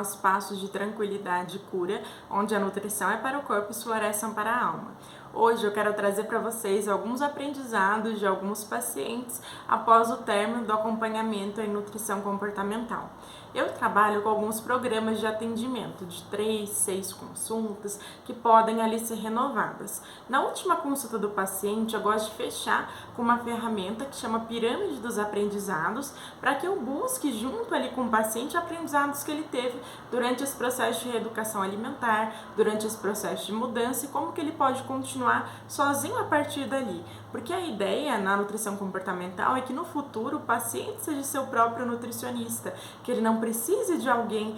são espaços de tranquilidade e cura, onde a nutrição é para o corpo e os florestas são para a alma. Hoje eu quero trazer para vocês alguns aprendizados de alguns pacientes após o término do acompanhamento em nutrição comportamental. Eu trabalho com alguns programas de atendimento, de 3, 6 consultas, que podem ali ser renovadas. Na última consulta do paciente, eu gosto de fechar com uma ferramenta que chama Pirâmide dos Aprendizados, para que eu busque junto ali com o paciente aprendizados que ele teve durante esse processo de reeducação alimentar, durante esse processo de mudança e como que ele pode continuar sozinho a partir dali. Porque a ideia na nutrição comportamental é que no futuro o paciente seja seu próprio nutricionista, que ele não precise de alguém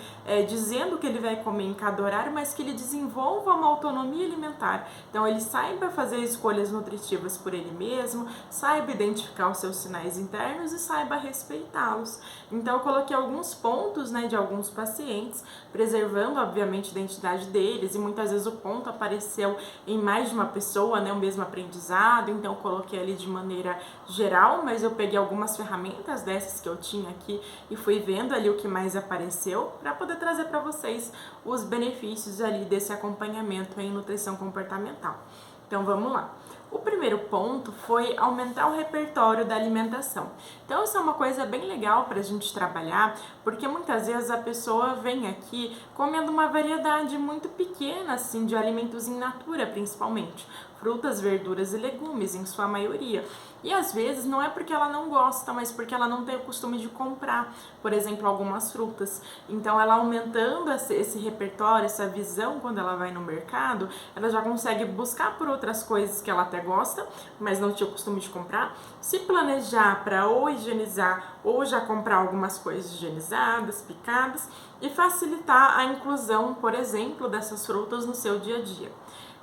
dizendo o que ele vai comer em cada horário, mas que ele desenvolva uma autonomia alimentar. Então ele saiba fazer escolhas nutritivas por ele mesmo, saiba identificar os seus sinais internos e saiba respeitá-los. Então eu coloquei alguns pontos, de alguns pacientes, preservando obviamente a identidade deles, e muitas vezes o ponto apareceu em mais de uma pessoa, o mesmo aprendizado, então eu coloquei ali de maneira geral, mas eu peguei algumas ferramentas dessas que eu tinha aqui e fui vendo ali o que mais apareceu para poder trazer para vocês os benefícios ali desse acompanhamento em nutrição comportamental. Então vamos lá. O primeiro ponto foi aumentar o repertório da alimentação. Então isso é uma coisa bem legal para a gente trabalhar, porque muitas vezes a pessoa vem aqui comendo uma variedade muito pequena assim de alimentos in natura, principalmente frutas, verduras e legumes, em sua maioria. E às vezes não é porque ela não gosta, mas porque ela não tem o costume de comprar, por exemplo, algumas frutas. Então ela aumentando esse repertório, essa visão quando ela vai no mercado, ela já consegue buscar por outras coisas que ela até gosta, mas não tinha o costume de comprar, se planejar para ou higienizar ou já comprar algumas coisas higienizadas, picadas e facilitar a inclusão, por exemplo, dessas frutas no seu dia a dia.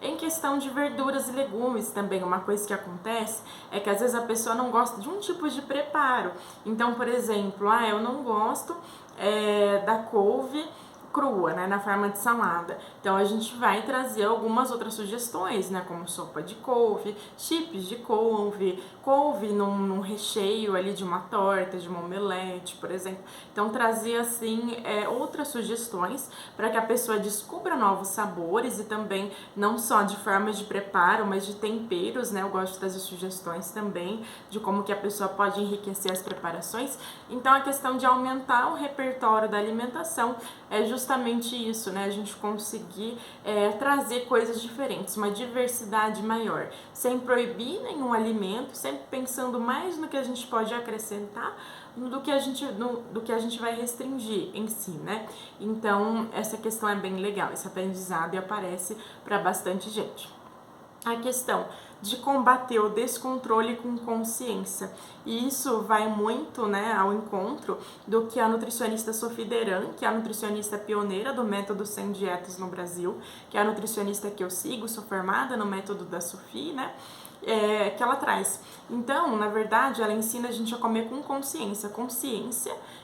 Em questão de verduras e legumes também, uma coisa que acontece é que às vezes a pessoa não gosta de um tipo de preparo. Então, por exemplo, eu não gosto da couve crua, na forma de salada. Então a gente vai trazer algumas outras sugestões, como sopa de couve, chips de couve, couve num recheio ali de uma torta, de uma omelete, por exemplo. Então trazer assim outras sugestões para que a pessoa descubra novos sabores e também não só de formas de preparo, mas de temperos, Eu gosto de trazer sugestões também de como que a pessoa pode enriquecer as preparações. Então a questão de aumentar o repertório da alimentação é justamente isso, a gente conseguir trazer coisas diferentes, uma diversidade maior, sem proibir nenhum alimento, sempre pensando mais no que a gente pode acrescentar do que a gente vai restringir em si, Então, essa questão é bem legal, esse aprendizado aparece para bastante gente. A questão de combater o descontrole com consciência. E isso vai muito ao encontro do que a nutricionista Sophie Deran, que é a nutricionista pioneira do método Sem Dietas no Brasil, que é a nutricionista que eu sigo, sou formada no método da Sophie, que ela traz. Então, na verdade, ela ensina a gente a comer com consciência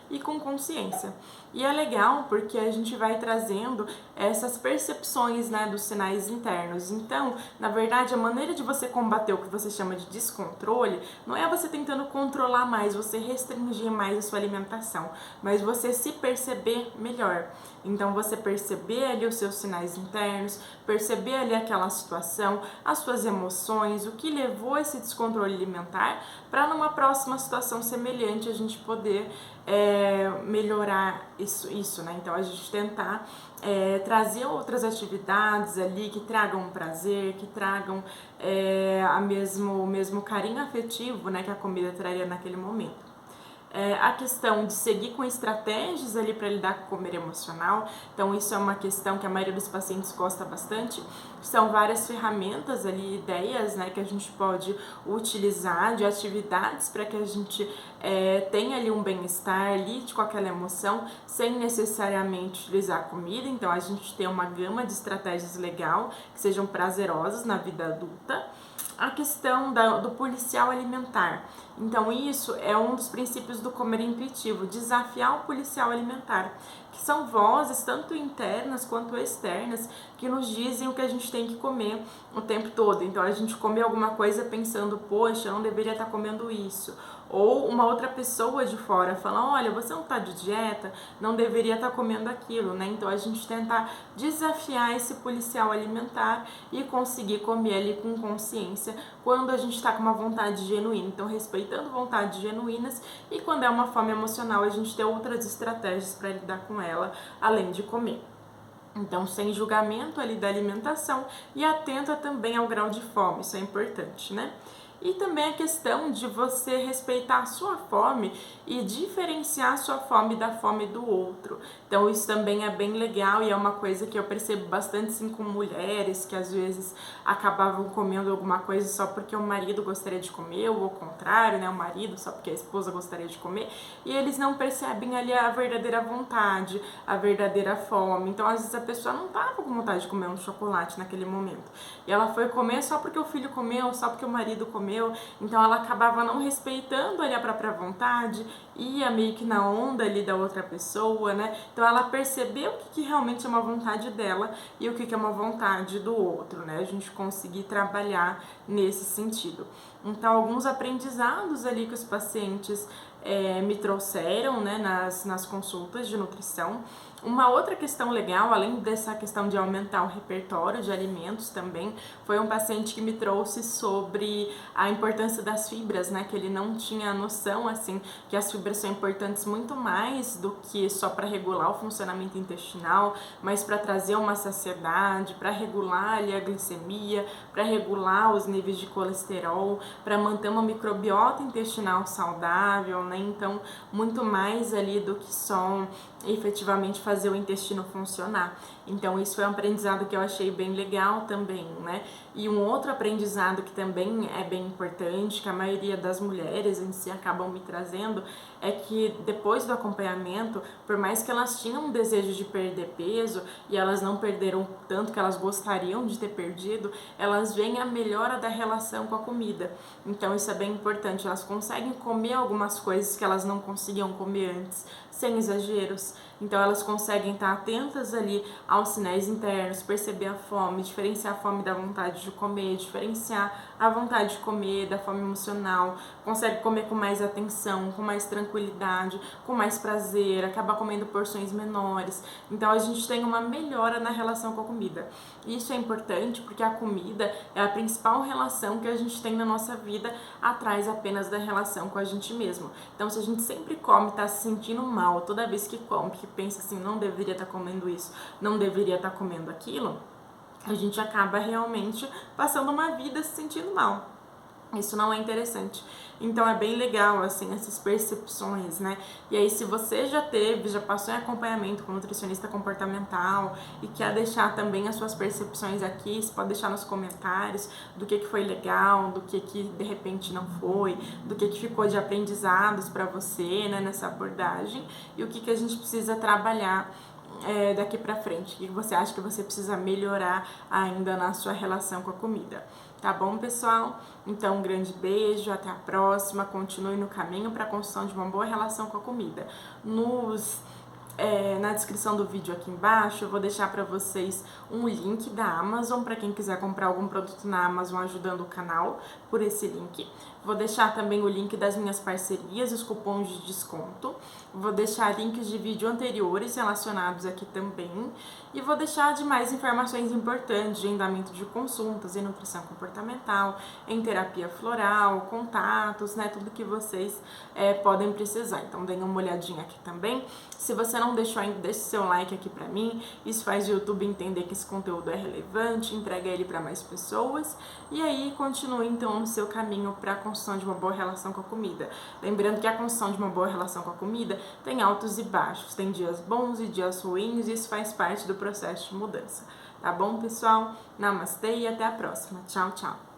e com consciência. E é legal porque a gente vai trazendo essas percepções, dos sinais internos. Então, na verdade, a maneira de você combater o que você chama de descontrole não é você tentando controlar mais, você restringir mais a sua alimentação, mas você se perceber melhor. Então, você perceber ali os seus sinais internos, perceber ali aquela situação, as suas emoções, o que levou a esse descontrole alimentar, para numa próxima situação semelhante a gente poder melhorar isso, Então, a gente tentar trazer outras atividades ali que tragam prazer, que tragam o mesmo carinho afetivo, que a comida traria naquele momento. A questão de seguir com estratégias ali para lidar com o comer emocional, então isso é uma questão que a maioria dos pacientes gosta bastante. São várias ferramentas ali, ideias, que a gente pode utilizar de atividades para que a gente tenha ali um bem-estar, lide com aquela emoção, sem necessariamente utilizar a comida. Então a gente tem uma gama de estratégias legal, que sejam prazerosas na vida adulta. A questão do policial alimentar. Então isso é um dos princípios do comer intuitivo, desafiar o policial alimentar, que são vozes tanto internas quanto externas que nos dizem o que a gente tem que comer o tempo todo. Então a gente come alguma coisa pensando, poxa, eu não deveria estar comendo isso, ou uma outra pessoa de fora fala, olha, você não tá de dieta, não deveria estar comendo aquilo, né? Então a gente tentar desafiar esse policial alimentar e conseguir comer ali com consciência quando a gente tá com uma vontade genuína. Então respeitando vontades genuínas, e quando é uma fome emocional a gente ter outras estratégias para lidar com ela, além de comer. Então, sem julgamento ali da alimentação e atenta também ao grau de fome, isso é importante, né? E também a questão de você respeitar a sua fome e diferenciar a sua fome da fome do outro. Então isso também é bem legal e é uma coisa que eu percebo bastante sim com mulheres que às vezes acabavam comendo alguma coisa só porque o marido gostaria de comer, ou ao contrário, né, o marido só porque a esposa gostaria de comer, e eles não percebem ali a verdadeira vontade, a verdadeira fome. Então às vezes a pessoa não estava com vontade de comer um chocolate naquele momento, e ela foi comer só porque o filho comeu, só porque o marido comeu. Então ela acabava não respeitando ali a própria vontade, ia meio que na onda ali da outra pessoa, né? Então ela percebeu o que realmente é uma vontade dela e o que é uma vontade do outro, né? A gente conseguir trabalhar nesse sentido. Então alguns aprendizados ali que os pacientes me trouxeram, né, nas consultas de nutrição. Uma outra questão legal, além dessa questão de aumentar o repertório de alimentos também, foi um paciente que me trouxe sobre a importância das fibras, né, que ele não tinha noção, assim, que as fibras são importantes muito mais do que só para regular o funcionamento intestinal, mas para trazer uma saciedade, para regular ali a glicemia, para regular os níveis de colesterol, para manter uma microbiota intestinal saudável, né? Então, muito mais ali do que só efetivamente fazer o intestino funcionar. Então, isso é um aprendizado que eu achei bem legal também, né? E um outro aprendizado que também é bem importante, que a maioria das mulheres em si acabam me trazendo, é que depois do acompanhamento, por mais que elas tinham um desejo de perder peso e elas não perderam tanto que elas gostariam de ter perdido, elas veem a melhora da relação com a comida. Então isso é bem importante, elas conseguem comer algumas coisas que elas não conseguiam comer antes, sem exageros. Então elas conseguem estar atentas ali aos sinais internos, perceber a fome, diferenciar a fome da vontade de comer, diferenciar a vontade de comer da fome emocional, consegue comer com mais atenção, com mais tranquilidade, com mais prazer, acaba comendo porções menores. Então a gente tem uma melhora na relação com a comida. Isso é importante porque a comida é a principal relação que a gente tem na nossa vida, atrás apenas da relação com a gente mesmo. Então se a gente sempre come, tá se sentindo mal toda vez que come, que pensa assim, não deveria estar comendo isso, não deveria estar comendo aquilo, a gente acaba realmente passando uma vida se sentindo mal. Isso não é interessante. Então é bem legal, assim, essas percepções, né? E aí, se você já passou em acompanhamento com nutricionista comportamental e quer deixar também as suas percepções aqui, você pode deixar nos comentários do que foi legal, do que de repente não foi, do que ficou de aprendizados para você, né, nessa abordagem, e o que a gente precisa trabalhar daqui pra frente, o que você acha que você precisa melhorar ainda na sua relação com a comida. Tá bom, pessoal? Então, um grande beijo, até a próxima, continue no caminho para a construção de uma boa relação com a comida. Na descrição do vídeo aqui embaixo eu vou deixar para vocês um link da Amazon para quem quiser comprar algum produto na Amazon ajudando o canal por esse link. Vou deixar também o link das minhas parcerias, os cupons de desconto. Vou deixar links de vídeo anteriores relacionados aqui também. E vou deixar de mais informações importantes de agendamento de consultas em nutrição comportamental, em terapia floral, contatos, né? Tudo que vocês podem precisar. Então, deem uma olhadinha aqui também. Se você não deixou ainda, deixe seu like aqui pra mim. Isso faz o YouTube entender que esse conteúdo é relevante, entrega ele para mais pessoas. E aí, continue então no seu caminho para a construção de uma boa relação com a comida. Lembrando que a construção de uma boa relação com a comida tem altos e baixos, tem dias bons e dias ruins, e isso faz parte do processo de mudança. Tá bom, pessoal? Namastê e até a próxima. Tchau, tchau.